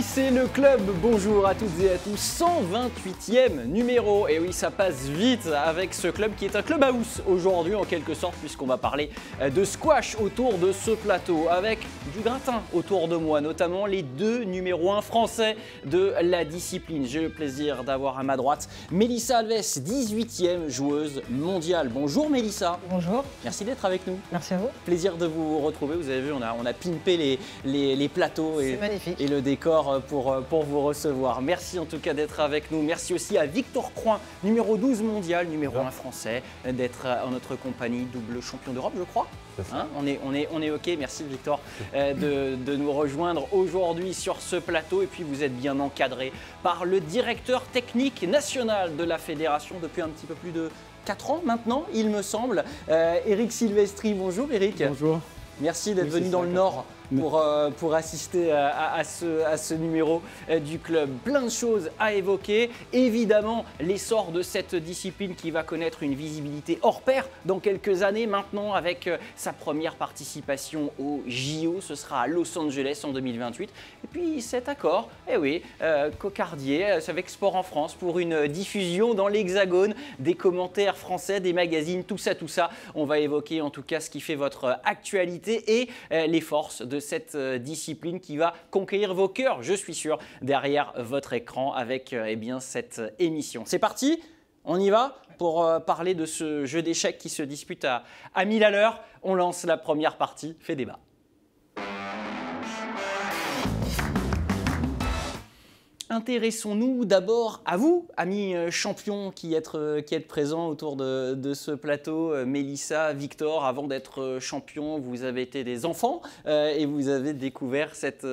c'est le club. Bonjour à toutes et à tous. 128e numéro. Et oui, ça passe vite avec ce club qui est un club house aujourd'hui en quelque sorte, puisqu'on va parler de squash autour de ce plateau avec du gratin autour de moi, notamment les deux numéros 1 français de la discipline. J'ai le plaisir d'avoir à ma droite Mélissa Alves, 18e joueuse mondiale. Bonjour Mélissa. Bonjour. Merci d'être avec nous. Merci à vous. Plaisir de vous retrouver. Vous avez vu, on a pimpé les plateaux et le décor pour vous recevoir. Merci en tout cas d'être avec nous. Merci aussi à Victor Crouin, numéro 12 mondial, numéro 1 français, d'être en notre compagnie, double champion d'Europe, je crois. Hein, on est OK. Merci Victor de nous rejoindre aujourd'hui sur ce plateau. Et puis vous êtes bien encadré par le directeur technique national de la fédération depuis un petit peu plus de 4 ans maintenant, il me semble. Eric Silvestri, bonjour Eric. Bonjour. Merci d'être venu dans le Nord pour assister à ce numéro du club. Plein de choses à évoquer. Évidemment, l'essor de cette discipline qui va connaître une visibilité hors pair dans quelques années maintenant avec sa première participation au JO. Ce sera à Los Angeles en 2028. Et puis cet accord, cocardier avec Sport en France pour une diffusion dans l'Hexagone, des commentaires français, des magazines, tout ça. On va évoquer en tout cas ce qui fait votre actualité et les forces de cette discipline qui va conquérir vos cœurs, je suis sûr, derrière votre écran avec cette émission. C'est parti, on y va pour parler de ce jeu d'échecs qui se dispute à 1000 à l'heure. On lance la première partie, fait débat. Intéressons-nous d'abord à vous, amis champions qui êtes présents autour de ce plateau. Mélissa, Victor, avant d'être champion, vous avez été des enfants et vous avez découvert cette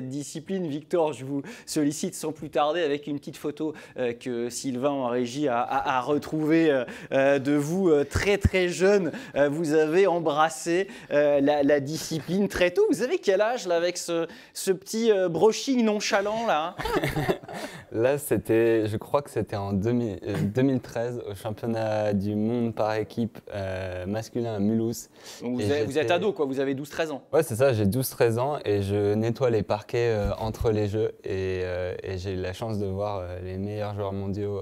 discipline. Victor, je vous sollicite sans plus tarder avec une petite photo que Sylvain en régie a retrouvée de vous très très jeune. Vous avez embrassé la discipline très tôt. Vous avez quel âge là avec ce petit brushing nonchalant là? Là, je crois que c'était en 2013 au championnat du monde par équipe masculin à Mulhouse. Donc vous êtes ado quoi, vous avez 12-13 ans. Ouais, c'est ça, j'ai 12-13 ans et je nettoie les parquets entre les jeux et j'ai eu la chance de voir les meilleurs joueurs mondiaux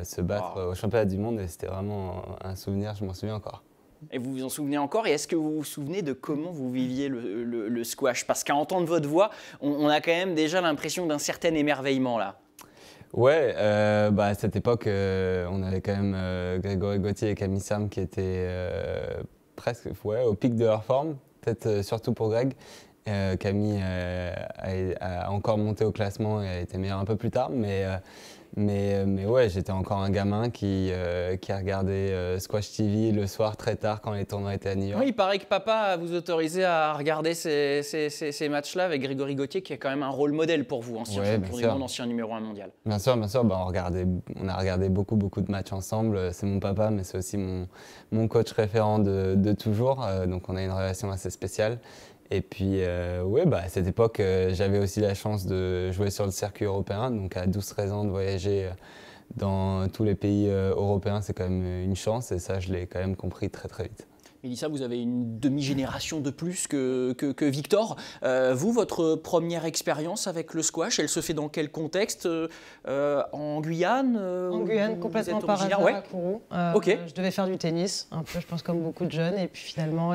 se battre au championnat du monde et c'était vraiment un souvenir, je m'en souviens encore. Et vous vous en souvenez encore? Et est-ce que vous vous souvenez de comment vous viviez le squash? Parce qu'à entendre votre voix, on a quand même déjà l'impression d'un certain émerveillement là. Ouais, à cette époque, on avait quand même Grégory Gauthier et Camille Sam qui étaient presque au pic de leur forme, peut-être surtout pour Greg. Camille a encore monté au classement et a été meilleure un peu plus tard, mais ouais, j'étais encore un gamin qui regardait Squash TV le soir très tard quand les tournois étaient à New York. Oui, il paraît que papa vous autorisé à regarder ces matchs-là avec Grégory Gauthier qui a quand même un rôle modèle pour vous, ancien champion du monde, ancien numéro 1 mondial. Bien sûr, on a regardé beaucoup de matchs ensemble. C'est mon papa, mais c'est aussi mon coach référent de toujours, donc on a une relation assez spéciale. Et puis, à cette époque, j'avais aussi la chance de jouer sur le circuit européen. Donc, à 12-13 ans, de voyager dans tous les pays européens, c'est quand même une chance. Et ça, je l'ai quand même compris très, très vite. Mélissa, vous avez une demi-génération de plus que Victor. Vous, votre première expérience avec le squash, elle se fait dans quel contexte? En Guyane? En Guyane, complètement par hasard, à Kourou. Je devais faire du tennis, un peu, je pense, comme beaucoup de jeunes. Et puis finalement,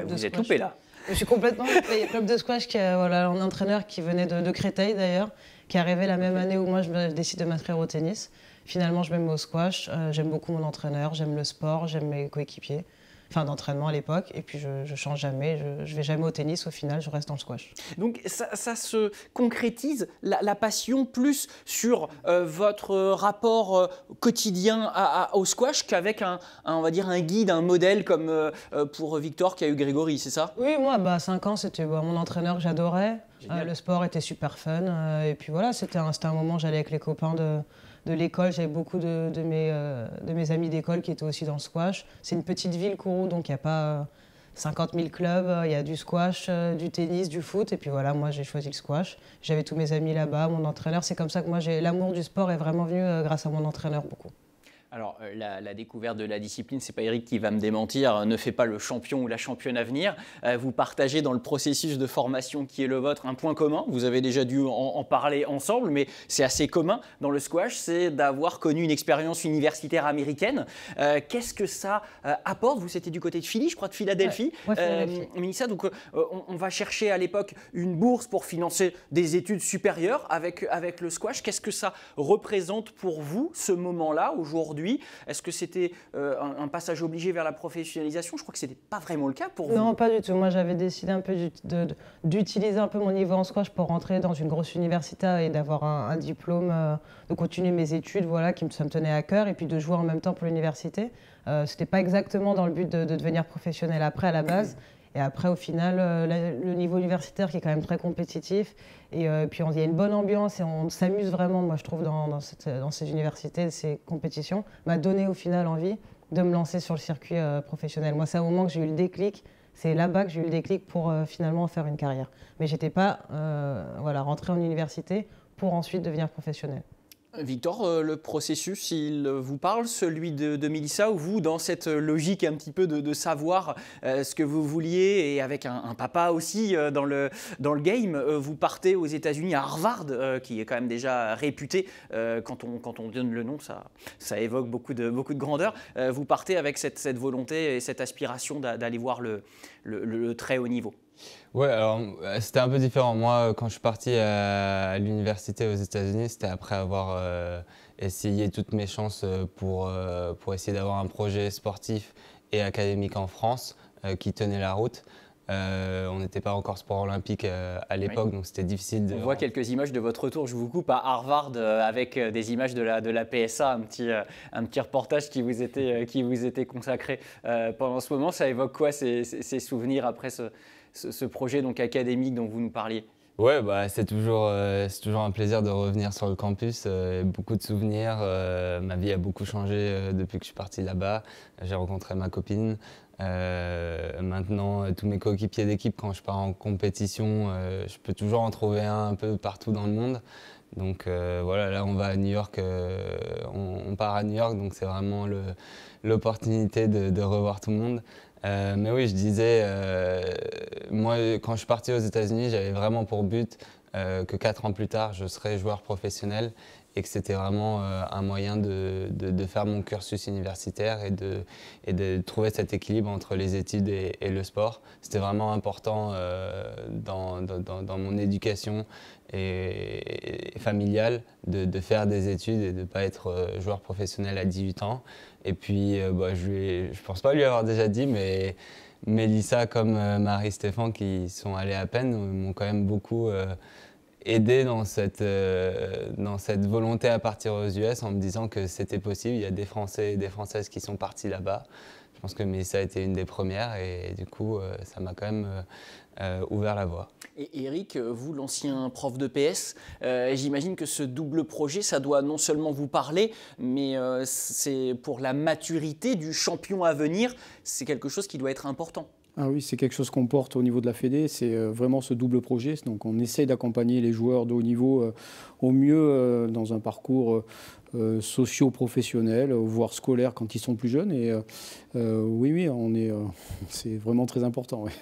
vous êtes loupé là. Je suis complètement loupé. Le club de squash, un entraîneur qui venait de Créteil d'ailleurs, qui est arrivé la même année où moi je décide de m'inscrire au tennis. Finalement, je me mets au squash. J'aime beaucoup mon entraîneur, j'aime le sport, j'aime mes coéquipiers. Enfin, d'entraînement à l'époque, et puis je change jamais, je vais jamais au tennis, au final, je reste dans le squash. Donc ça se concrétise, la passion plus sur votre rapport quotidien au squash qu'avec on va dire un guide, un modèle comme pour Victor qui a eu Grégory, c'est ça? Oui, moi, 5 ans, c'était mon entraîneur que j'adorais, le sport était super fun, et puis voilà, c'était un moment, j'allais avec les copains de l'école, j'avais beaucoup de mes amis d'école qui étaient aussi dans le squash. C'est une petite ville, Kourou, donc il n'y a pas 50 000 clubs, il y a du squash, du tennis, du foot, et puis voilà, moi j'ai choisi le squash. J'avais tous mes amis là-bas, mon entraîneur, c'est comme ça que moi l'amour du sport est vraiment venu grâce à mon entraîneur beaucoup. Alors, la découverte de la discipline, c'est pas Eric qui va me démentir, ne fait pas le champion ou la championne à venir. Vous partagez dans le processus de formation qui est le vôtre un point commun. Vous avez déjà dû en parler ensemble, mais c'est assez commun dans le squash, c'est d'avoir connu une expérience universitaire américaine. Qu'est-ce que ça apporte? Vous, c'était du côté de Philly, je crois, de Philadelphie. Ouais, Philadelphie. Mélissa, donc on va chercher à l'époque une bourse pour financer des études supérieures avec le squash. Qu'est-ce que ça représente pour vous, ce moment-là, aujourd'hui? Est-ce que c'était un passage obligé vers la professionnalisation? Je crois que ce n'était pas vraiment le cas pour vous. Non, pas du tout. Moi, j'avais décidé un peu d'utiliser un peu mon niveau en squash pour rentrer dans une grosse université et d'avoir un diplôme, de continuer mes études, voilà, ça me tenait à cœur, et puis de jouer en même temps pour l'université. Ce n'était pas exactement dans le but de devenir professionnel après, à la base. Et après, au final, le niveau universitaire qui est quand même très compétitif. Et puis, il y a une bonne ambiance et on s'amuse vraiment, moi, je trouve, dans ces universités, ces compétitions, m'a donné au final envie de me lancer sur le circuit professionnel. Moi, c'est un moment que j'ai eu le déclic. C'est là-bas que j'ai eu le déclic pour finalement faire une carrière. Mais je n'étais pas rentrée en université pour ensuite devenir professionnelle. Victor, le processus, il vous parle, celui de Mélissa, ou vous, dans cette logique un petit peu de savoir ce que vous vouliez, et avec un papa aussi dans le game, vous partez aux États-Unis, à Harvard, qui est quand même déjà réputé, quand on donne le nom, ça évoque beaucoup de grandeur. Vous partez avec cette volonté et cette aspiration d'aller voir le très haut niveau. Ouais, alors c'était un peu différent. Moi, quand je suis parti à l'université aux États-Unis, c'était après avoir essayé toutes mes chances pour essayer d'avoir un projet sportif et académique en France qui tenait la route. On n'était pas encore sport olympique à l'époque, oui. Donc c'était difficile. On voit quelques images de votre retour, je vous coupe, à Harvard avec des images de la PSA, un petit reportage qui vous était consacré pendant ce moment. Ça évoque quoi ces souvenirs après ce projet donc académique dont vous nous parliez? Ouais, c'est toujours un plaisir de revenir sur le campus. Beaucoup de souvenirs. Ma vie a beaucoup changé depuis que je suis parti là-bas. J'ai rencontré ma copine. Maintenant, tous mes coéquipiers d'équipe, quand je pars en compétition, je peux toujours en trouver un peu partout dans le monde. Donc voilà, là on va à New York, on part à New York, donc c'est vraiment l'opportunité de revoir tout le monde. Mais oui, je disais, moi quand je suis parti aux États-Unis, j'avais vraiment pour but que 4 ans plus tard, je serais joueur professionnel et que c'était vraiment un moyen de faire mon cursus universitaire et de trouver cet équilibre entre les études et le sport. C'était vraiment important dans mon éducation et familiale de faire des études et de ne pas être joueur professionnel à 18 ans. Et puis, je pense pas lui avoir déjà dit, mais Mélissa comme Marie-Stéphane qui sont allées à peine m'ont quand même beaucoup aidé dans cette volonté à partir aux US en me disant que c'était possible. Il y a des Français et des Françaises qui sont partis là-bas. Je pense que Mélissa a été une des premières et du coup, ça m'a quand même ouvert la voie. Et Eric, vous, l'ancien prof de PS, j'imagine que ce double projet, ça doit non seulement vous parler, mais c'est pour la maturité du champion à venir, c'est quelque chose qui doit être important. Ah oui, c'est quelque chose qu'on porte au niveau de la Fédé, c'est vraiment ce double projet. Donc on essaie d'accompagner les joueurs de haut niveau au mieux dans un parcours socio-professionnel, voire scolaire quand ils sont plus jeunes. Et oui, c'est vraiment très important. Oui.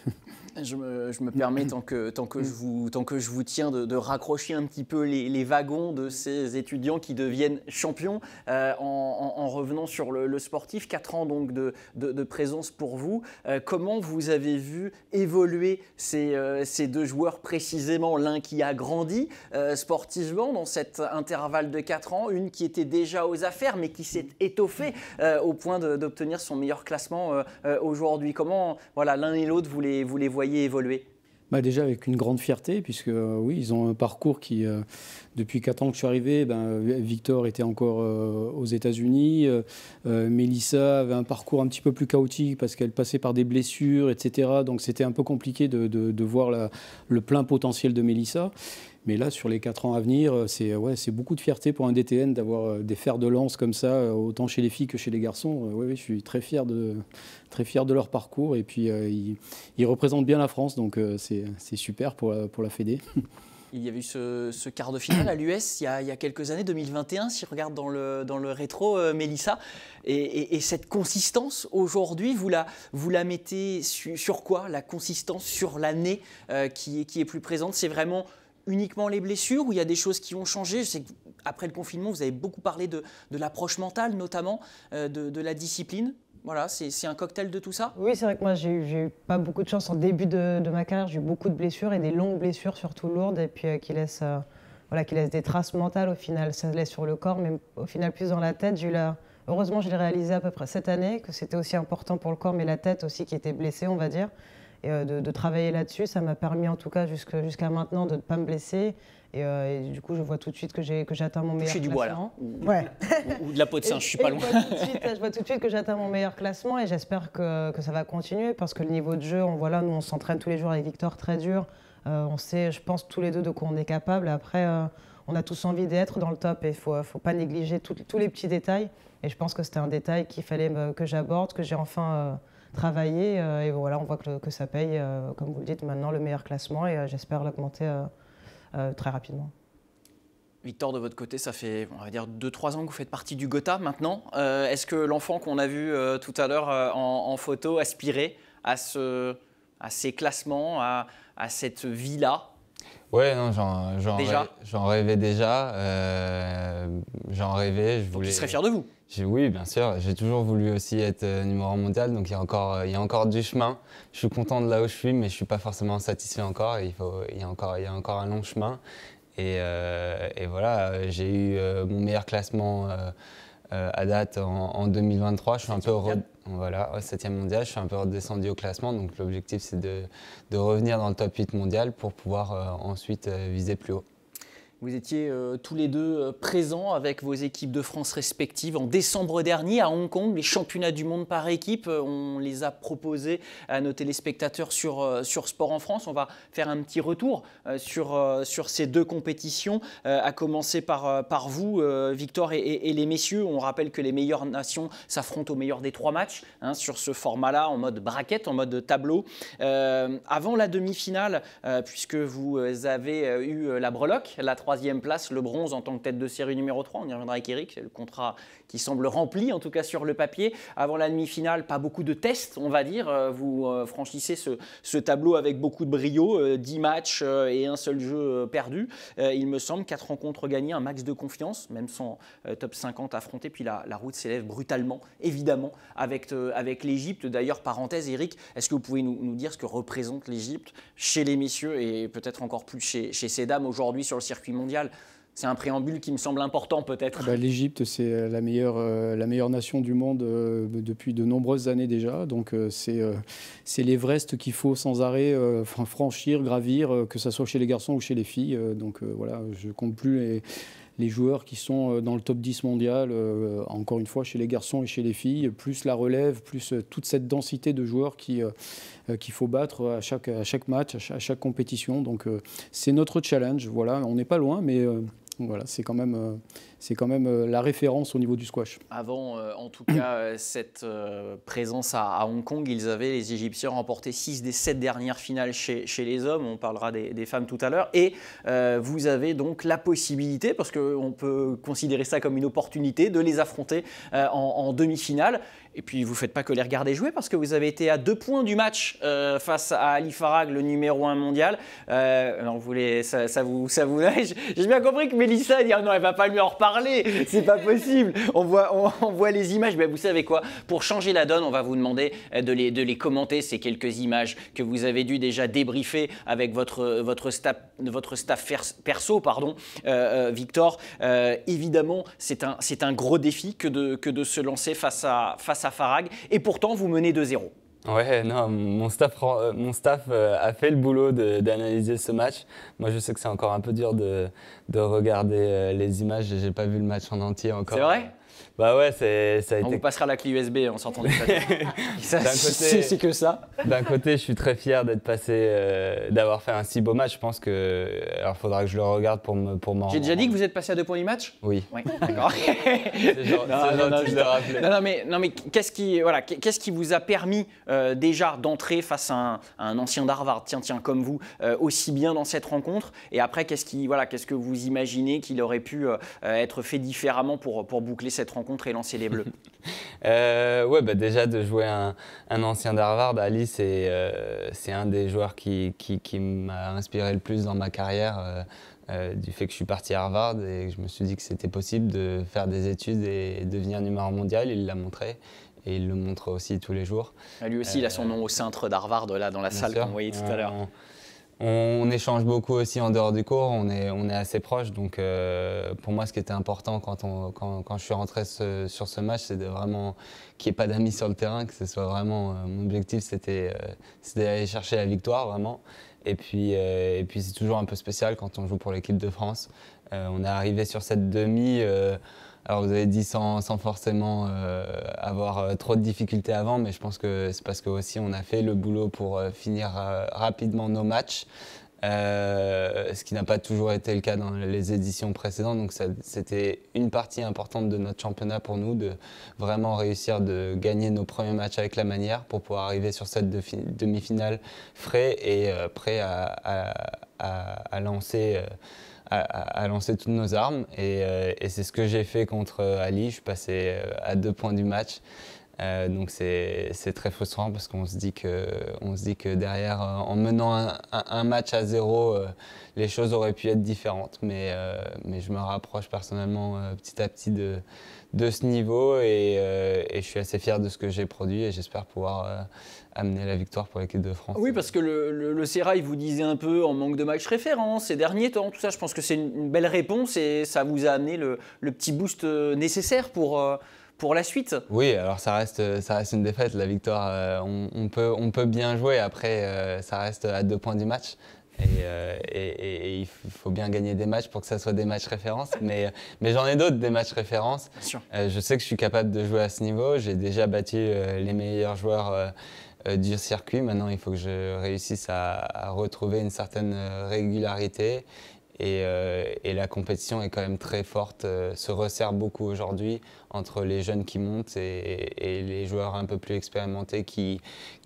Je me permets, tant que je vous tiens, de raccrocher un petit peu les wagons de ces étudiants qui deviennent champions en revenant sur le sportif. 4 ans donc de présence pour vous. Comment vous avez vu évoluer ces deux joueurs précisément? L'un qui a grandi sportivement dans cet intervalle de 4 ans, une qui était déjà aux affaires mais qui s'est étoffée au point d'obtenir son meilleur classement aujourd'hui. Comment l'un et l'autre vous les voyez évoluer? Déjà avec une grande fierté, puisque oui, ils ont un parcours qui, depuis 4 ans que je suis arrivé, Victor était encore aux États-Unis, Mélissa avait un parcours un petit peu plus chaotique parce qu'elle passait par des blessures, etc. Donc c'était un peu compliqué de voir le plein potentiel de Mélissa. Mais là, sur les 4 ans à venir, c'est beaucoup de fierté pour un DTN d'avoir des fers de lance comme ça, autant chez les filles que chez les garçons. Oui, je suis très fier de leur parcours. Et puis, ils représentent bien la France, donc c'est super pour la Fédé. Il y avait eu ce quart de finale à l'US il y a quelques années, 2021, si je regarde dans le rétro, Mélissa. Et cette consistance, aujourd'hui, vous la mettez sur quoi? La consistance sur l'année qui est plus présente, c'est vraiment uniquement les blessures ou il y a des choses qui ont changé? Je sais qu'après le confinement, vous avez beaucoup parlé de l'approche mentale, notamment de la discipline. Voilà, c'est un cocktail de tout ça? Oui, c'est vrai que moi, j'ai eu pas beaucoup de chance en début de ma carrière. J'ai eu beaucoup de blessures et des longues blessures, surtout lourdes, et puis qui laissent des traces mentales au final. Ça laisse sur le corps, mais au final, plus dans la tête. Heureusement, je l'ai réalisé à peu près cette année, que c'était aussi important pour le corps, mais la tête aussi qui était blessée, on va dire. Et de travailler là-dessus, ça m'a permis en tout cas jusqu'à maintenant de ne pas me blesser. Et du coup, je vois tout de suite que j'atteins mon meilleur classement. Du bois là. Ouais. Ou de la peau de singe, je suis pas loin. Je vois tout de suite que j'atteins mon meilleur classement et j'espère que ça va continuer parce que le niveau de jeu, nous on s'entraîne tous les jours avec Victor, très dur. On sait, je pense, tous les deux de quoi on est capable. Après, on a tous envie d'être dans le top et il ne faut pas négliger tous les petits détails. Et je pense que c'était un détail qu'il fallait que j'aborde, que j'ai enfin travaillé. Et voilà, on voit que ça paye, comme vous le dites, maintenant le meilleur classement et j'espère l'augmenter très rapidement. Victor, de votre côté, ça fait, on va dire, 2-3 ans que vous faites partie du Gotha maintenant. Est-ce que l'enfant qu'on a vu tout à l'heure en photo aspirait à ces classements, à cette vie-là? Ouais, non, j'en rêvais déjà. J'en rêvais. Donc il serait fier de vous? Oui, bien sûr. J'ai toujours voulu aussi être numéro 1 mondial, donc il y a encore du chemin. Je suis content de là où je suis, mais je ne suis pas forcément satisfait encore. Il y a encore un long chemin. Et voilà, j'ai eu mon meilleur classement à date en 2023. Je suis un peu voilà, 7e mondial. Je suis un peu redescendu au classement, donc l'objectif c'est de revenir dans le top 8 mondial pour pouvoir ensuite viser plus haut. Vous étiez tous les deux présents avec vos équipes de France respectives en décembre dernier à Hong Kong, les championnats du monde par équipe. On les a proposés à nos téléspectateurs sur Sport en France. On va faire un petit retour sur ces deux compétitions, à commencer par vous, Victor et les messieurs. On rappelle que les meilleures nations s'affrontent au meilleur des 3 matchs sur ce format-là, en mode bracket, en mode tableau. Avant la demi-finale, puisque vous avez eu la breloque, la 3e place, le bronze en tant que tête de série numéro 3. On y reviendra avec Eric, c'est le contrat qui semble rempli, en tout cas sur le papier. Avant la demi-finale, pas beaucoup de tests, on va dire. Vous franchissez ce tableau avec beaucoup de brio, 10 matchs et un seul jeu perdu. Il me semble, 4 rencontres gagnées, un max de confiance, même sans top 50 affronté. Puis la route s'élève brutalement, évidemment, avec l'Égypte. D'ailleurs, parenthèse, Eric, est-ce que vous pouvez nous dire ce que représente l'Égypte chez les messieurs et peut-être encore plus chez ces dames aujourd'hui sur le circuit mondial? C'est un préambule qui me semble important peut-être. L'Égypte, c'est la meilleure nation du monde depuis de nombreuses années déjà. Donc c'est l'Everest qu'il faut sans arrêt franchir, gravir, que ce soit chez les garçons ou chez les filles. Donc voilà, je ne compte plus les joueurs qui sont dans le top 10 mondial, encore une fois chez les garçons et chez les filles, plus la relève, plus toute cette densité de joueurs qu'il faut battre à chaque match, à chaque compétition. Donc c'est notre challenge. Voilà, on n'est pas loin, mais voilà, c'est quand même la référence au niveau du squash. Avant, en tout cas, cette présence à Hong Kong, les Égyptiens remporté 6 des 7 dernières finales chez les hommes. On parlera des femmes tout à l'heure. Et vous avez donc la possibilité, parce qu'on peut considérer ça comme une opportunité, de les affronter en demi-finale. Et puis, vous ne faites pas que les regarder jouer, parce que vous avez été à 2 points du match face à Ali Farag, le numéro 1 mondial. Ça vous j'ai bien compris que Mélissa dit « Non, elle ne va pas lui en reparler, c'est pas possible ». On voit les images. Mais vous savez quoi? Pour changer la donne, on va vous demander de les commenter, ces quelques images que vous avez dû déjà débriefer avec votre staff perso, Victor. Évidemment, c'est un gros défi que de se lancer face à Farag. Et pourtant, vous menez 2-0. Ouais, non, mon staff a fait le boulot d'analyser ce match. Moi, je sais que c'est encore un peu dur de regarder les images. J'ai pas vu le match en entier encore. C'est vrai? Bah ouais, ça a On été... vous passera la clé USB en sortant du plateau. C'est que ça. D'un côté, je suis très fier d'être passé, d'avoir fait un si beau match. Je pense que... Alors, il faudra que je le regarde pour m'en... J'ai déjà dit que vous êtes passé à 2 points du match ? Oui. D'accord. C'est gentil de le rappeler. Non, mais qu'est-ce qui vous a permis déjà d'entrer face à un ancien d'Harvard, tiens, comme vous, aussi bien dans cette rencontre? Et après, qu'est-ce que vous imaginez qu'il aurait pu être fait différemment pour boucler cette rencontre et lancer les Bleus? Ouais, bah déjà de jouer un ancien d'Harvard, Ali, c'est un des joueurs qui m'a inspiré le plus dans ma carrière, du fait que je suis parti à Harvard et que je me suis dit que c'était possible de faire des études et devenir numéro mondial. Il l'a montré et il le montre aussi tous les jours. Lui aussi, il a son nom au cintre d'Harvard, là, dans la salle qu'on voyait tout à l'heure. On échange beaucoup aussi en dehors du cours, on est assez proches, donc pour moi ce qui était important quand je suis rentré sur ce match, c'est de vraiment qu'il n'y ait pas d'amis sur le terrain, que ce soit vraiment, mon objectif c'était d'aller chercher la victoire vraiment, et puis c'est toujours un peu spécial quand on joue pour l'équipe de France. On est arrivé sur cette demi, alors vous avez dit sans forcément avoir trop de difficultés avant, mais je pense que c'est parce que aussi on a fait le boulot pour finir rapidement nos matchs, ce qui n'a pas toujours été le cas dans les éditions précédentes. Donc c'était une partie importante de notre championnat pour nous, de vraiment réussir de gagner nos premiers matchs avec la manière pour pouvoir arriver sur cette demi-finale frais et prêt à lancer toutes nos armes et c'est ce que j'ai fait contre Ali. Je suis passé à 2 points du match, donc c'est très frustrant parce qu'on se dit que derrière, en menant un match à 0, les choses auraient pu être différentes, mais je me rapproche personnellement petit à petit de ce niveau et je suis assez fier de ce que j'ai produit et j'espère pouvoir amener la victoire pour l'équipe de France. Oui, parce que le Serail vous disait un peu en manque de match référence ces derniers temps, tout ça, je pense que c'est une belle réponse et ça vous a amené le petit boost nécessaire pour la suite. Oui, alors ça reste une défaite, la victoire, on peut bien jouer, après ça reste à 2 points du match. Et il faut bien gagner des matchs pour que ça soit des matchs références, mais j'en ai d'autres des matchs références. Bien sûr. Je sais que je suis capable de jouer à ce niveau, j'ai déjà battu les meilleurs joueurs du circuit. Maintenant, il faut que je réussisse à retrouver une certaine régularité. Et la compétition est quand même très forte, se resserre beaucoup aujourd'hui entre les jeunes qui montent et les joueurs un peu plus expérimentés qui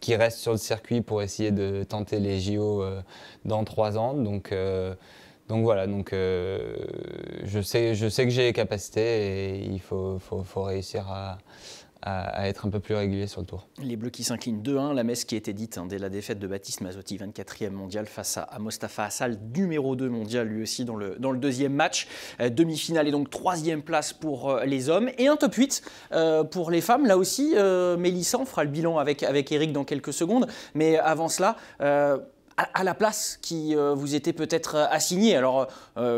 restent sur le circuit pour essayer de tenter les JO dans 3 ans. Donc voilà, je sais que j'ai les capacités et il faut réussir à être un peu plus régulier sur le tour. Les Bleus qui s'inclinent 2-1, la messe qui a été dite dès la défaite de Baptiste Mazotti, 24e mondial face à Mostafa Hassal, numéro 2 mondial lui aussi dans le deuxième match. Demi-finale et donc 3e place pour les hommes et un top 8 pour les femmes. Là aussi, Mélissa, on fera le bilan avec Eric dans quelques secondes, mais avant cela... à la place qui vous était peut-être assignée. Alors,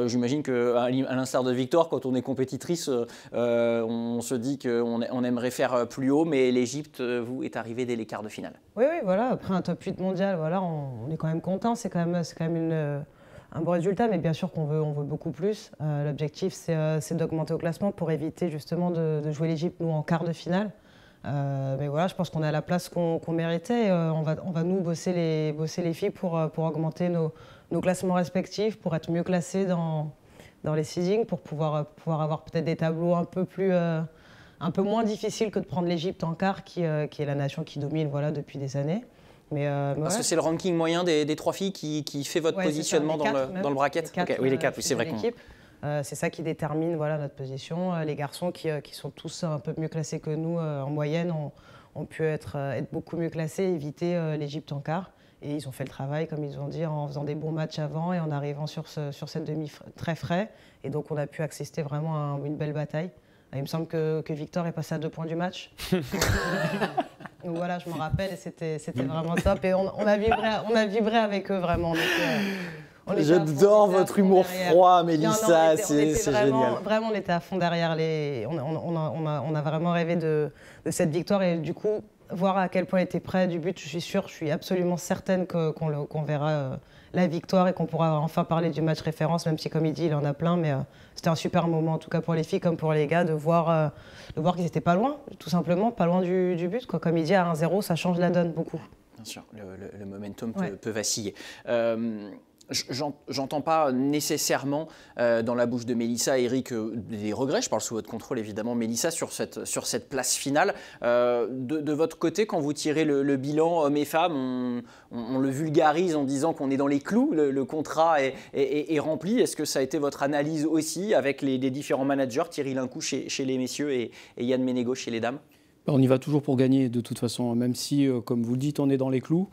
j'imagine qu'à l'instar de Victor, quand on est compétitrice, on se dit qu'on aimerait faire plus haut, mais l'Égypte, vous, est arrivé dès les quarts de finale. Oui, voilà. Après un top 8 mondial, voilà, on est quand même content. C'est quand même un bon résultat, mais bien sûr qu'on veut beaucoup plus. L'objectif, c'est d'augmenter au classement pour éviter justement de jouer l'Égypte, nous, en quart de finale. Mais voilà, je pense qu'on est à la place qu'on méritait. On va nous bosser les filles pour augmenter nos classements respectifs, pour être mieux classés dans les seedings, pour pouvoir avoir peut-être des tableaux un peu moins difficiles que de prendre l'Égypte en quart, qui est la nation qui domine depuis des années. Parce que c'est le ranking moyen des 3 filles qui fait votre positionnement dans le bracket. Oui, les 4, c'est vrai qu'on... C'est ça qui détermine notre position. Les garçons qui sont tous un peu mieux classés que nous en moyenne ont pu être beaucoup mieux classés, éviter l'Égypte en quart. Et ils ont fait le travail, comme ils ont dit, en faisant des bons matchs avant et en arrivant sur cette demi très frais. Et donc on a pu assister vraiment à une belle bataille. Il me semble que Victor est passé à 2 points du match. Donc voilà, je m'en rappelle et c'était vraiment top. Et on a vibré avec eux vraiment. J'adore votre humour froid, Mélissa, c'est génial. Vraiment, on était à fond derrière on a vraiment rêvé de cette victoire et du coup, voir à quel point était près du but, je suis absolument certaine qu'on verra la victoire et qu'on pourra enfin parler du match référence, même si, comme il dit, il en a plein. Mais c'était un super moment, en tout cas pour les filles comme pour les gars, de voir qu'ils n'étaient pas loin, tout simplement, pas loin du but, quoi. Comme il dit, à 1-0, ça change la donne beaucoup. Bien sûr, le momentum peut vaciller. J'entends pas nécessairement dans la bouche de Mélissa et Eric des regrets, je parle sous votre contrôle évidemment, Mélissa, sur cette place finale. De votre côté, quand vous tirez le bilan hommes et femmes, on le vulgarise en disant qu'on est dans les clous, le contrat est rempli. Est-ce que ça a été votre analyse aussi avec les différents managers, Thierry Lincou chez les messieurs et Yann Ménégo chez les dames? On y va toujours pour gagner de toute façon, même si, comme vous le dites, on est dans les clous.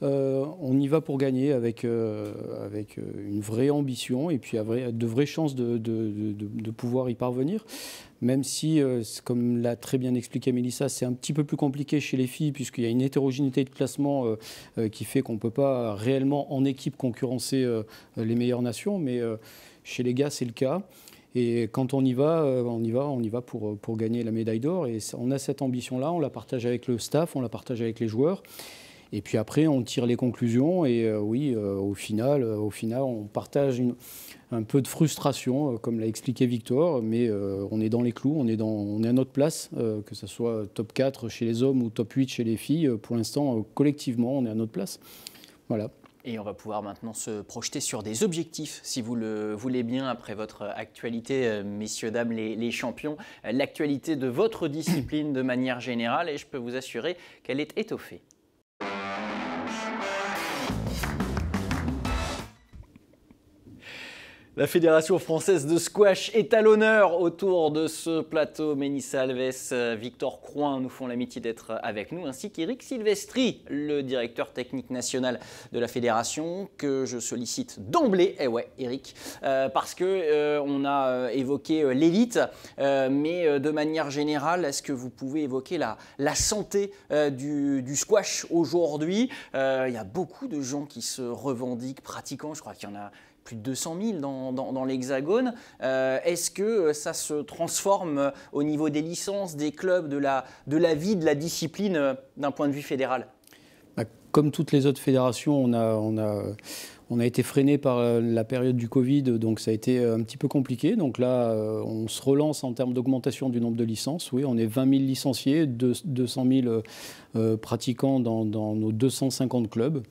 On y va pour gagner avec une vraie ambition et puis de vraies chances de pouvoir y parvenir. Même si, comme l'a très bien expliqué Mélissa, c'est un petit peu plus compliqué chez les filles puisqu'il y a une hétérogénéité de classement qui fait qu'on ne peut pas réellement en équipe concurrencer les meilleures nations. Mais chez les gars, c'est le cas. Et quand on y va pour gagner la médaille d'or. Et on a cette ambition-là, on la partage avec le staff, on la partage avec les joueurs. Et puis après, on tire les conclusions. Et au final, on partage un peu de frustration, comme l'a expliqué Victor. Mais on est dans les clous, on est à notre place, que ce soit top 4 chez les hommes ou top 8 chez les filles. Pour l'instant, collectivement, on est à notre place. Voilà. Et on va pouvoir maintenant se projeter sur des objectifs, si vous le voulez bien, après votre actualité, messieurs, dames, les champions, l'actualité de votre discipline de manière générale, et je peux vous assurer qu'elle est étoffée. La Fédération française de squash est à l'honneur autour de ce plateau. Mélissa Alves, Victor Crouin nous font l'amitié d'être avec nous, ainsi qu'Éric Silvestri, le directeur technique national de la Fédération, que je sollicite d'emblée. Eh ouais, Eric, parce que on a évoqué l'élite, mais de manière générale, est-ce que vous pouvez évoquer la santé du squash aujourd'hui? Il y a beaucoup de gens qui se revendiquent pratiquants, je crois qu'il y en a plus de 200 000 dans l'Hexagone. Est-ce que ça se transforme au niveau des licences, des clubs, de la vie, de la discipline d'un point de vue fédéral? Comme toutes les autres fédérations, on a été freiné par la période du Covid, donc ça a été un petit peu compliqué. Donc là, on se relance en termes d'augmentation du nombre de licences. Oui, on est 20 000 licenciés, 200 000 pratiquants dans nos 250 clubs.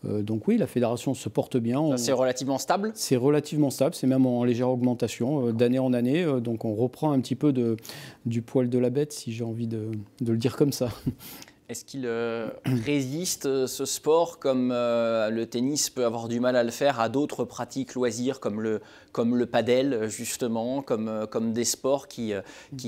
Donc oui, la fédération se porte bien. C'est relativement stable? C'est relativement stable, c'est même en légère augmentation d'année en année. Donc on reprend un petit peu du poil de la bête, si j'ai envie de le dire comme ça. Est-ce qu'il résiste, ce sport, comme le tennis peut avoir du mal à le faire, à d'autres pratiques loisirs comme le padel, justement, comme des sports qui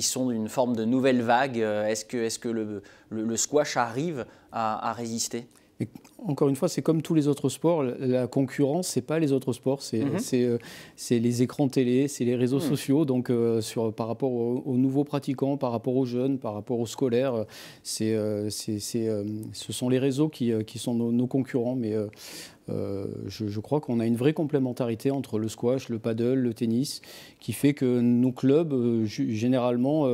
sont d'une forme de nouvelle vague? Est-ce que le squash arrive à résister? Mais encore une fois, c'est comme tous les autres sports. La concurrence, c'est pas les autres sports, c'est les écrans télé, c'est les réseaux sociaux. Donc, par rapport aux nouveaux pratiquants, par rapport aux jeunes, par rapport aux scolaires, ce sont les réseaux qui sont nos concurrents. Mais je crois qu'on a une vraie complémentarité entre le squash, le paddle, le tennis, qui fait que nos clubs, généralement,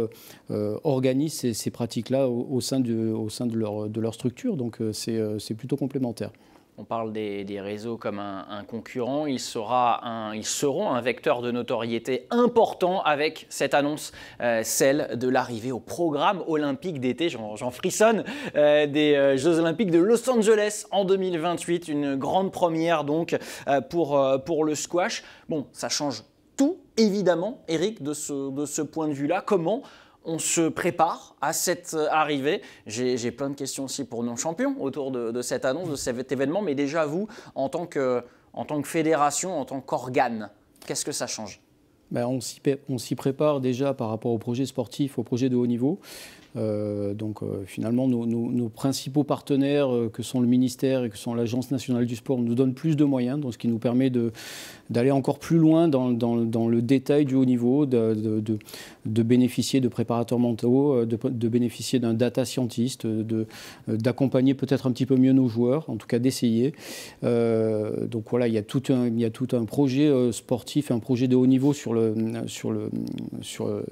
organisent ces pratiques-là au sein de leur structure. Donc, c'est plutôt complémentaire. On parle des réseaux comme un concurrent. Ils seront un vecteur de notoriété important avec cette annonce, celle de l'arrivée au programme olympique d'été, j'en frissonne, des Jeux olympiques de Los Angeles en 2028. Une grande première donc pour le squash. Bon, ça change tout, évidemment, Eric, de ce point de vue-là. Comment on se prépare à cette arrivée? J'ai plein de questions aussi pour nos champions autour de cette annonce, de cet événement. Mais déjà, vous, en tant que fédération, en tant qu'organe, qu'est-ce que ça change? On s'y prépare déjà par rapport au projet sportif, au projet de haut niveau. Finalement, nos principaux partenaires, que sont le ministère et que sont l'Agence nationale du sport, nous donnent plus de moyens, donc ce qui nous permet d'aller encore plus loin dans le détail du haut niveau, de bénéficier de préparateurs mentaux, de bénéficier d'un data scientist, d'accompagner peut-être un petit peu mieux nos joueurs, en tout cas d'essayer. Donc voilà, il y a tout un projet sportif, un projet de haut niveau sur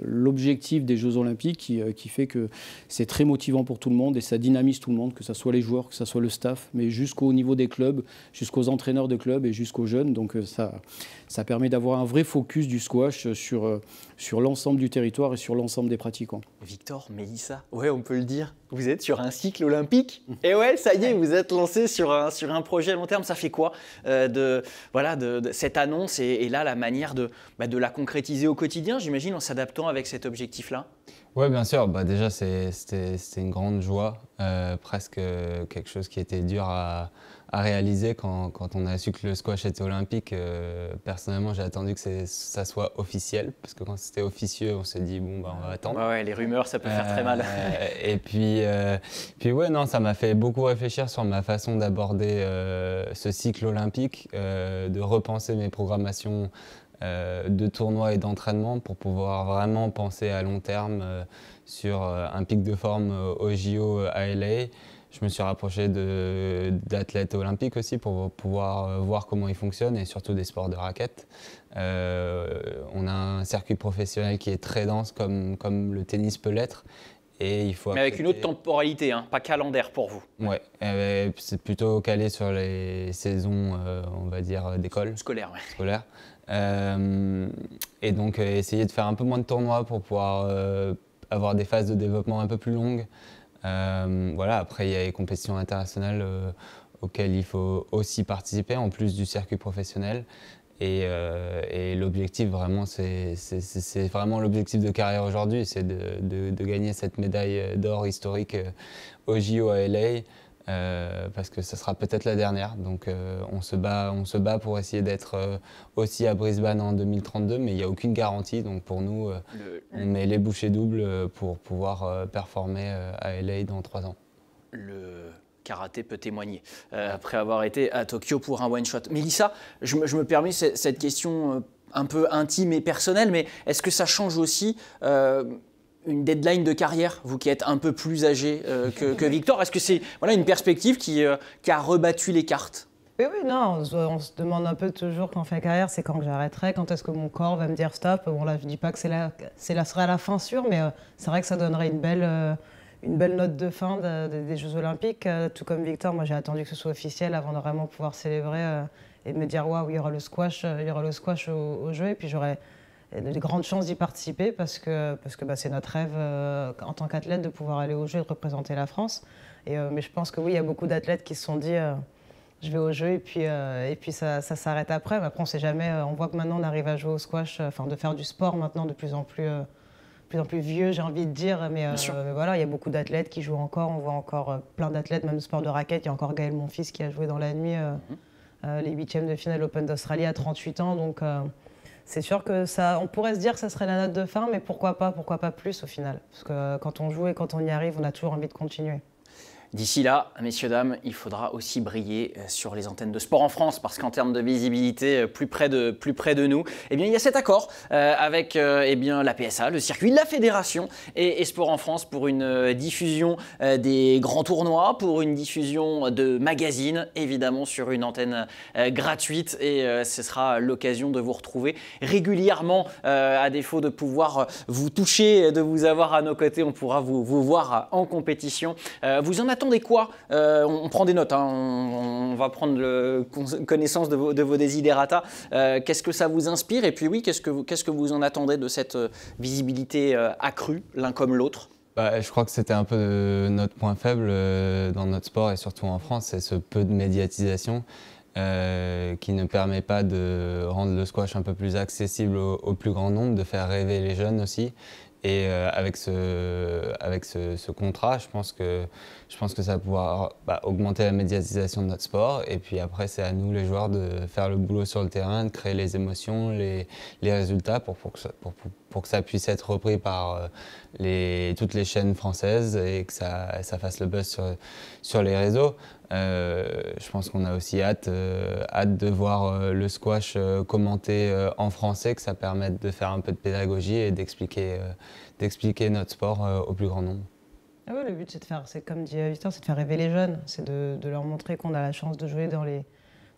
l'objectif des Jeux Olympiques qui fait que c'est très motivant pour tout le monde et ça dynamise tout le monde, que ce soit les joueurs, que ce soit le staff, mais jusqu'au niveau des clubs, jusqu'aux entraîneurs de clubs et jusqu'aux jeunes. Donc ça permet d'avoir un vrai focus du squash sur l'ensemble du territoire et sur l'ensemble des pratiquants. Victor, Mélissa, ouais, on peut le dire, vous êtes sur un cycle olympique. Et ouais, ça y est, vous êtes lancé sur un projet à long terme. Ça fait quoi de cette annonce et là, la manière de la concrétiser au quotidien, j'imagine, en s'adaptant avec cet objectif-là? Oui, bien sûr. Déjà, c'était une grande joie, presque quelque chose qui était dur à réaliser quand on a su que le squash était olympique. Personnellement, j'ai attendu que ça soit officiel, parce que quand c'était officieux, on s'est dit, bon, on va attendre. Ouais, les rumeurs, ça peut faire très mal. Et puis ouais, non, ça m'a fait beaucoup réfléchir sur ma façon d'aborder ce cycle olympique, de repenser mes programmations de tournois et d'entraînement pour pouvoir vraiment penser à long terme sur un pic de forme au JO à LA. Je me suis rapproché d'athlètes olympiques aussi pour pouvoir voir comment ils fonctionnent et surtout des sports de raquettes. On a un circuit professionnel qui est très dense comme le tennis peut l'être. Et il faut Mais avec une autre temporalité, hein, pas calendaire pour vous. Ouais, c'est plutôt calé sur les saisons, on va dire, d'école. Scolaire, ouais. Scolaire. Et donc essayer de faire un peu moins de tournois pour pouvoir avoir des phases de développement un peu plus longues. Voilà, après il y a les compétitions internationales auxquelles il faut aussi participer en plus du circuit professionnel. Et l'objectif vraiment, c'est vraiment l'objectif de carrière aujourd'hui, c'est de gagner cette médaille d'or historique au JO à LA. Parce que ça sera peut-être la dernière. Donc on se bat pour essayer d'être aussi à Brisbane en 2032, mais il n'y a aucune garantie. Donc pour nous, on met les bouchées doubles pour pouvoir performer à LA dans 3 ans. Le karaté peut témoigner après avoir été à Tokyo pour un one-shot. Mélissa, je me permets cette question un peu intime et personnelle, mais est-ce que ça change aussi une deadline de carrière, vous qui êtes un peu plus âgé que Victor? Est-ce que c'est une perspective qui a rebattu les cartes? Oui, non, on se demande un peu toujours quand on fait carrière, c'est quand que j'arrêterai, quand est-ce que mon corps va me dire stop. Bon là, je dis pas que ce sera la fin sûre, mais c'est vrai que ça donnerait une belle note de fin des Jeux Olympiques. Tout comme Victor, moi j'ai attendu que ce soit officiel avant de vraiment pouvoir célébrer et de me dire waouh, il y aura le squash au Jeux, et puis j'aurai de grandes chances d'y participer parce que c'est notre rêve en tant qu'athlète de pouvoir aller aux Jeux et de représenter la France. Mais je pense que oui, il y a beaucoup d'athlètes qui se sont dit je vais aux Jeux et puis ça s'arrête après. Mais après, on ne sait jamais. On voit que maintenant, on arrive à jouer au squash, de faire du sport maintenant de plus en plus vieux, j'ai envie de dire. Mais voilà, il y a beaucoup d'athlètes qui jouent encore. On voit encore plein d'athlètes, même sport de raquette. Il y a encore Gaël, mon fils, qui a joué dans la nuit les 8e de finale Open d'Australie à 38 ans. Donc, c'est sûr que on pourrait se dire que ça serait la note de fin, mais pourquoi pas plus au final? Parce que quand on joue et quand on y arrive, on a toujours envie de continuer. D'ici là, messieurs, dames, il faudra aussi briller sur les antennes de sport en France parce qu'en termes de visibilité, plus près de nous, il y a cet accord avec la PSA, le circuit, la fédération et Sport en France pour une diffusion des grands tournois, pour une diffusion de magazines, évidemment sur une antenne gratuite et ce sera l'occasion de vous retrouver régulièrement à défaut de pouvoir vous toucher, de vous avoir à nos côtés, on pourra vous voir en compétition. Vous en attendez quoi? On prend des notes, hein. On va prendre connaissance de vos desiderata. Qu'est-ce que ça vous inspire? Et puis oui, qu'est-ce que vous en attendez de cette visibilité accrue, l'un comme l'autre? Je crois que c'était un peu notre point faible dans notre sport et surtout en France, c'est ce peu de médiatisation qui ne permet pas de rendre le squash un peu plus accessible au plus grand nombre, de faire rêver les jeunes aussi. Et avec ce contrat, je pense que ça va pouvoir augmenter la médiatisation de notre sport. Et puis après, c'est à nous, les joueurs, de faire le boulot sur le terrain, de créer les émotions, les résultats pour que ça puisse être repris par toutes les chaînes françaises et que ça fasse le buzz sur les réseaux. Je pense qu'on a aussi hâte de voir le squash commenté en français, que ça permette de faire un peu de pédagogie et d'expliquer notre sport au plus grand nombre. Ah oui, le but c'est comme dit Victor, c'est de faire rêver les jeunes, c'est de leur montrer qu'on a la chance de jouer dans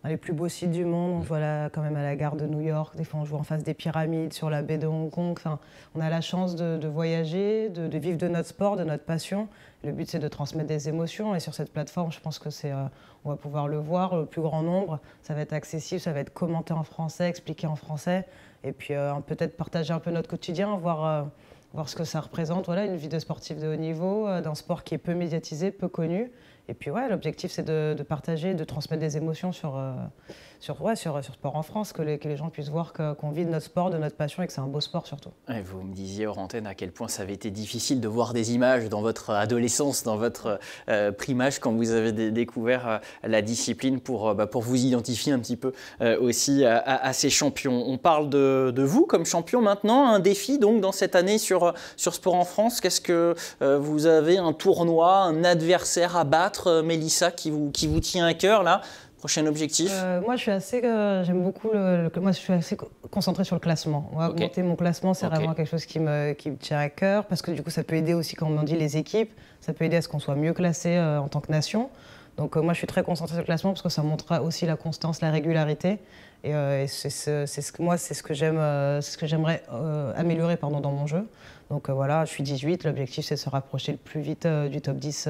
dans les plus beaux sites du monde. On joue quand même à la gare de New York. Des fois, on joue en face des pyramides, sur la baie de Hong Kong. Enfin, on a la chance de voyager, de vivre de notre sport, de notre passion. Le but, c'est de transmettre des émotions. Et sur cette plateforme, je pense que on va pouvoir le voir, le plus grand nombre. Ça va être accessible, ça va être commenté en français, expliqué en français. Et puis, peut-être partager un peu notre quotidien, voir ce que ça représente. Voilà, une vie de sportif de haut niveau, d'un sport qui est peu médiatisé, peu connu. Et puis ouais, l'objectif c'est de partager, de transmettre des émotions sur sport en France, que les gens puissent voir qu'on vit de notre sport, de notre passion et que c'est un beau sport surtout. Et vous me disiez hors antenne à quel point ça avait été difficile de voir des images dans votre adolescence, dans votre primage quand vous avez découvert la discipline pour vous identifier un petit peu aussi à ces champions. On parle de vous comme champion maintenant, un défi donc dans cette année sur Sport en France. Qu'est-ce que vous avez, un tournoi, un adversaire à battre, Mélissa, qui vous tient à cœur là? Prochain objectif? Moi, j'aime beaucoup moi, je suis assez concentrée sur le classement. Moi, augmenter mon classement, c'est vraiment quelque chose qui me tient à cœur, parce que du coup, ça peut aider aussi, quand on dit les équipes, ça peut aider à ce qu'on soit mieux classé en tant que nation. Donc moi, je suis très concentrée sur le classement, parce que ça montre aussi la constance, la régularité. Et c'est ce que j'aimerais améliorer dans mon jeu. Donc voilà, je suis 18, l'objectif c'est de se rapprocher le plus vite du top 10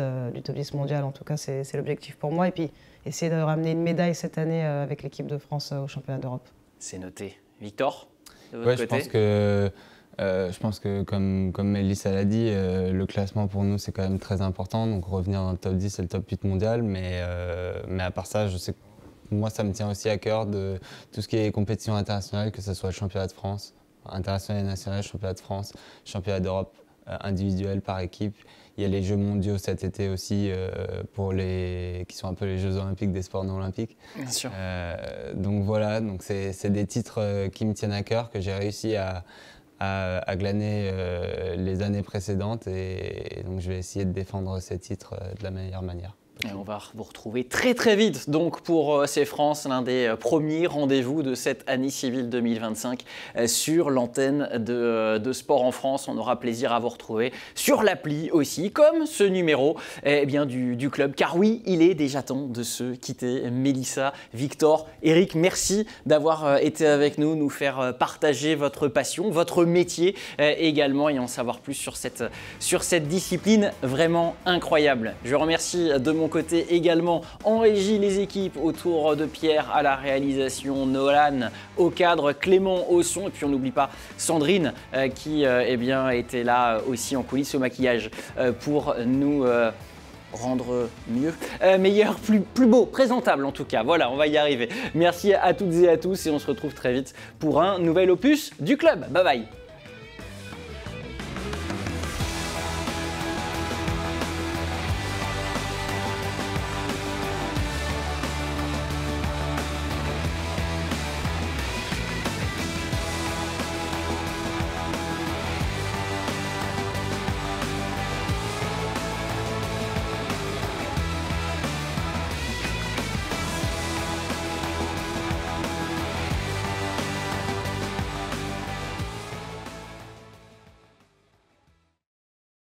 mondial. En tout cas, c'est l'objectif pour moi. Et puis essayer de ramener une médaille cette année avec l'équipe de France au championnat d'Europe. C'est noté. Victor, de votre côté? Je pense que comme Mélissa l'a dit, le classement pour nous c'est quand même très important. Donc revenir dans le top 10 et le top 8 mondial. Mais à part ça, je sais que moi ça me tient aussi à cœur de tout ce qui est compétition internationale, que ce soit le championnat de France, international et national, championnat de France, championnat d'Europe individuel par équipe. Il y a les Jeux mondiaux cet été aussi, qui sont un peu les Jeux olympiques des sports non olympiques. Bien sûr. Donc voilà, c'est des titres qui me tiennent à cœur, que j'ai réussi à glaner les années précédentes. Et donc je vais essayer de défendre ces titres de la meilleure manière. Et on va vous retrouver très très vite donc pour C'est France, l'un des premiers rendez-vous de cette année civile 2025 sur l'antenne de Sport en France. On aura plaisir à vous retrouver sur l'appli aussi, comme ce numéro du club. Car oui, il est déjà temps de se quitter. Mélissa, Victor, Eric, merci d'avoir été avec nous faire partager votre passion, votre métier également, et en savoir plus sur cette discipline vraiment incroyable. Je remercie de mon côté également en régie les équipes autour de Pierre à la réalisation, Nolan au cadre, Clément au son, et puis on n'oublie pas Sandrine qui était là aussi en coulisses au maquillage pour nous rendre mieux, meilleur, plus beau, présentable en tout cas. Voilà, on va y arriver. Merci à toutes et à tous et on se retrouve très vite pour un nouvel opus du club. Bye bye.